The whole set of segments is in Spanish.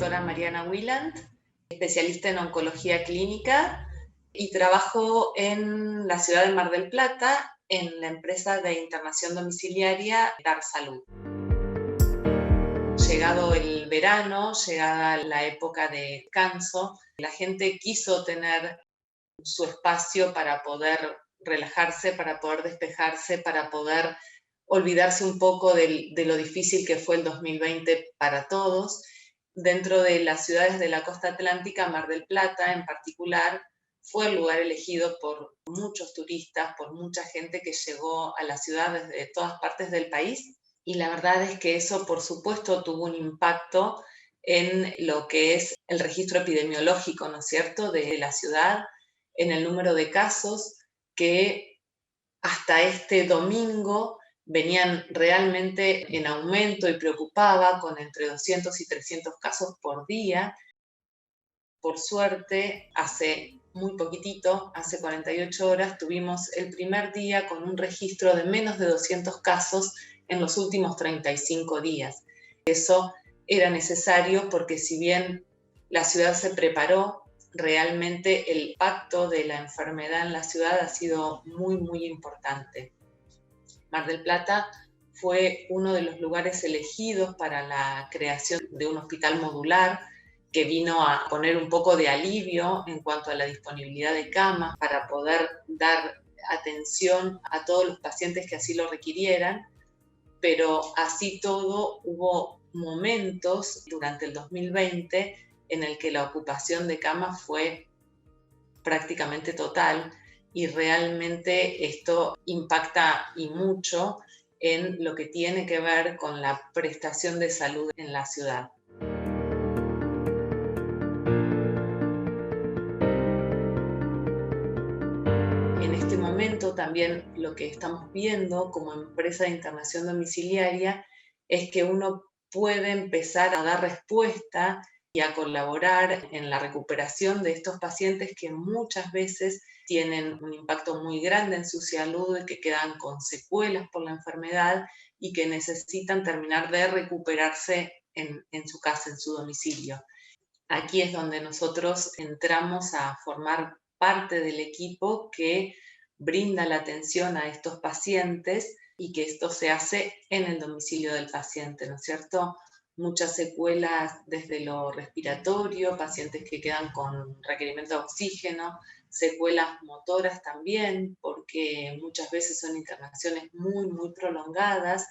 doctora Mariana Wieland, especialista en oncología clínica y trabajo en la ciudad de Mar del Plata en la empresa de internación domiciliaria Dar Salud. Llegado el verano, llegada la época de descanso, la gente quiso tener su espacio para poder relajarse, para poder despejarse, para poder olvidarse un poco de lo difícil que fue el 2020 para todos. Dentro de las ciudades de la costa atlántica, Mar del Plata en particular, fue el lugar elegido por muchos turistas, por mucha gente que llegó a la ciudad desde todas partes del país. Y la verdad es que eso, por supuesto, tuvo un impacto en lo que es el registro epidemiológico, ¿no es cierto?, de la ciudad, en el número de casos que hasta este domingo venían realmente en aumento y preocupaba con entre 200 y 300 casos por día. Por suerte, hace muy poquitito, hace 48 horas, tuvimos el primer día con un registro de menos de 200 casos en los últimos 35 días. Eso era necesario porque si bien la ciudad se preparó, realmente el impacto de la enfermedad en la ciudad ha sido muy, muy importante. Mar del Plata fue uno de los lugares elegidos para la creación de un hospital modular que vino a poner un poco de alivio en cuanto a la disponibilidad de camas para poder dar atención a todos los pacientes que así lo requirieran, pero así todo hubo momentos durante el 2020 en el que la ocupación de camas fue prácticamente total y realmente esto impacta y mucho en lo que tiene que ver con la prestación de salud en la ciudad. En este momento también lo que estamos viendo como empresa de internación domiciliaria es que uno puede empezar a dar respuesta y a colaborar en la recuperación de estos pacientes que muchas veces tienen un impacto muy grande en su salud y que quedan con secuelas por la enfermedad y que necesitan terminar de recuperarse en su casa, en su domicilio. Aquí es donde nosotros entramos a formar parte del equipo que brinda la atención a estos pacientes y que esto se hace en el domicilio del paciente, ¿no es cierto? Muchas secuelas desde lo respiratorio, pacientes que quedan con requerimiento de oxígeno, secuelas motoras también, porque muchas veces son internaciones muy, muy prolongadas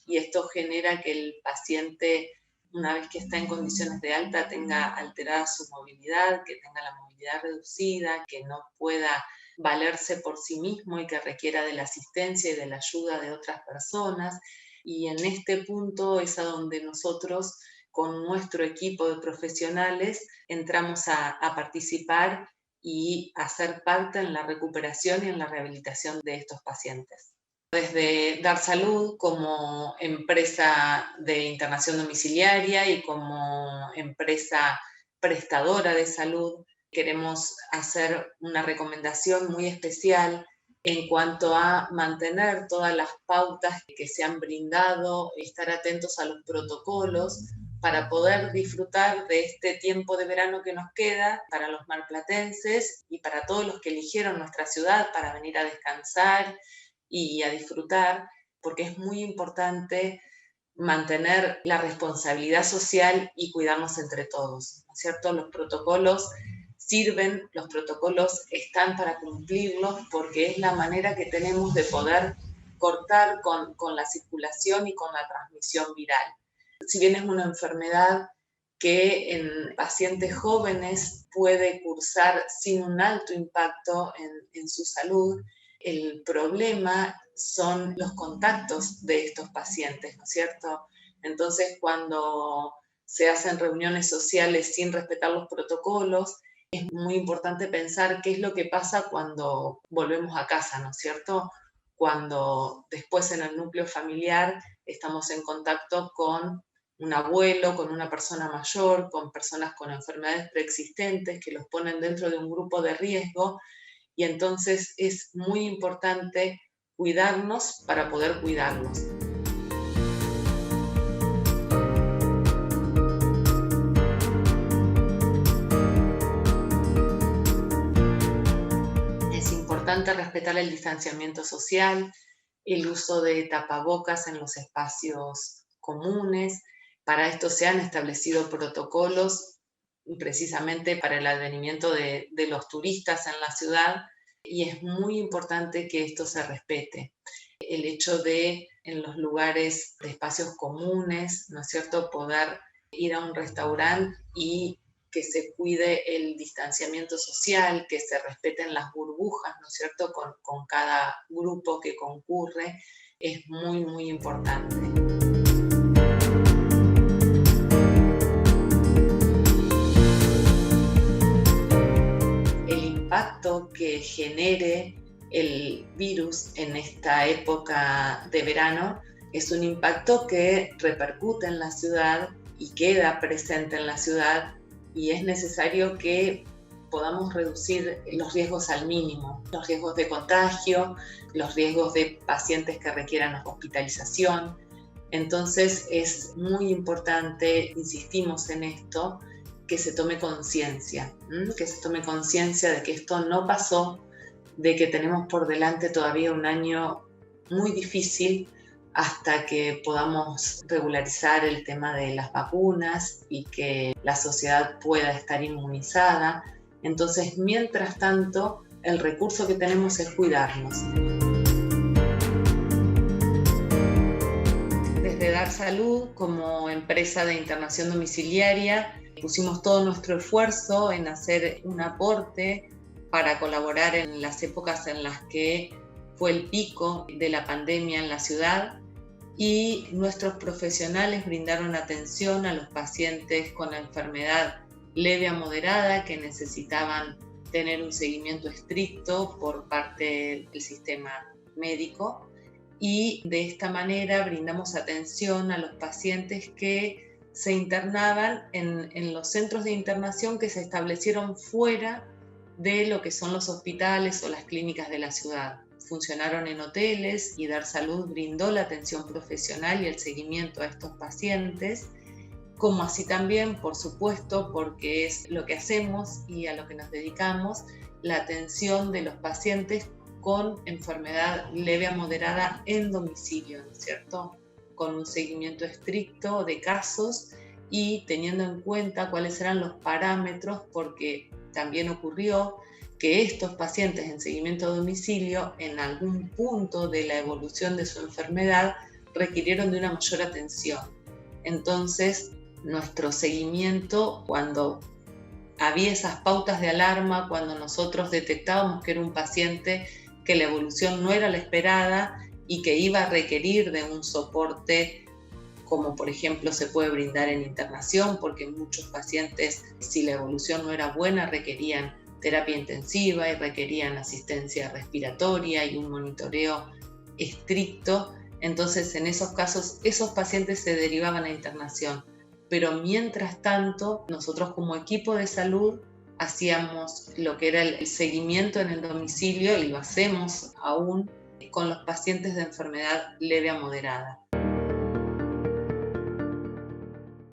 y esto genera que el paciente, una vez que está en condiciones de alta, tenga alterada su movilidad, que tenga la movilidad reducida, que no pueda valerse por sí mismo y que requiera de la asistencia y de la ayuda de otras personas. Y en este punto es a donde nosotros, con nuestro equipo de profesionales, entramos a participar y a ser parte en la recuperación y en la rehabilitación de estos pacientes. Desde Dar Salud, como empresa de internación domiciliaria y como empresa prestadora de salud, queremos hacer una recomendación muy especial en cuanto a mantener todas las pautas que se han brindado, estar atentos a los protocolos para poder disfrutar de este tiempo de verano que nos queda para los marplatenses y para todos los que eligieron nuestra ciudad para venir a descansar y a disfrutar, porque es muy importante mantener la responsabilidad social y cuidarnos entre todos, ¿no es cierto? Los protocolos sirven, los protocolos están para cumplirlos porque es la manera que tenemos de poder cortar con la circulación y con la transmisión viral. Si bien es una enfermedad que en pacientes jóvenes puede cursar sin un alto impacto en su salud, el problema son los contactos de estos pacientes, ¿no es cierto? Entonces, cuando se hacen reuniones sociales sin respetar los protocolos, es muy importante pensar qué es lo que pasa cuando volvemos a casa, ¿no es cierto? Cuando después en el núcleo familiar estamos en contacto con un abuelo, con una persona mayor, con personas con enfermedades preexistentes que los ponen dentro de un grupo de riesgo, y entonces es muy importante cuidarnos para poder cuidarnos. importante respetar el distanciamiento social, el uso de tapabocas en los espacios comunes. Para esto se han establecido protocolos precisamente para el advenimiento de los turistas en la ciudad, y es muy importante que esto se respete. El hecho de, en los lugares de espacios comunes, ¿no es cierto?, poder ir a un restaurante y que se cuide el distanciamiento social, que se respeten las burbujas, ¿no es cierto?, con cada grupo que concurre, es muy, muy importante. El impacto que genere el virus en esta época de verano es un impacto que repercute en la ciudad y queda presente en la ciudad, y es necesario que podamos reducir los riesgos al mínimo, los riesgos de contagio, los riesgos de pacientes que requieran hospitalización. Entonces es muy importante, insistimos en esto, que se tome conciencia, que se tome conciencia de que esto no pasó, de que tenemos por delante todavía un año muy difícil hasta que podamos regularizar el tema de las vacunas y que la sociedad pueda estar inmunizada. Entonces, mientras tanto, el recurso que tenemos es cuidarnos. Desde Dar Salud, como empresa de internación domiciliaria, pusimos todo nuestro esfuerzo en hacer un aporte para colaborar en las épocas en las que fue el pico de la pandemia en la ciudad, y nuestros profesionales brindaron atención a los pacientes con enfermedad leve a moderada que necesitaban tener un seguimiento estricto por parte del sistema médico, y de esta manera brindamos atención a los pacientes que se internaban en los centros de internación que se establecieron fuera de lo que son los hospitales o las clínicas de la ciudad. Funcionaron en hoteles y Dar Salud brindó la atención profesional y el seguimiento a estos pacientes, como así también, por supuesto, porque es lo que hacemos y a lo que nos dedicamos, la atención de los pacientes con enfermedad leve a moderada en domicilio, ¿no es cierto?, con un seguimiento estricto de casos y teniendo en cuenta cuáles eran los parámetros, porque también ocurrió que estos pacientes en seguimiento a domicilio, en algún punto de la evolución de su enfermedad, requirieron de una mayor atención. Entonces, nuestro seguimiento, cuando había esas pautas de alarma, cuando nosotros detectábamos que era un paciente que la evolución no era la esperada y que iba a requerir de un soporte, como por ejemplo se puede brindar en internación, porque muchos pacientes, si la evolución no era buena, requerían terapia intensiva y requerían asistencia respiratoria y un monitoreo estricto. Entonces, en esos casos, esos pacientes se derivaban a internación. Pero mientras tanto, nosotros como equipo de salud hacíamos lo que era el seguimiento en el domicilio, y lo hacemos aún con los pacientes de enfermedad leve a moderada.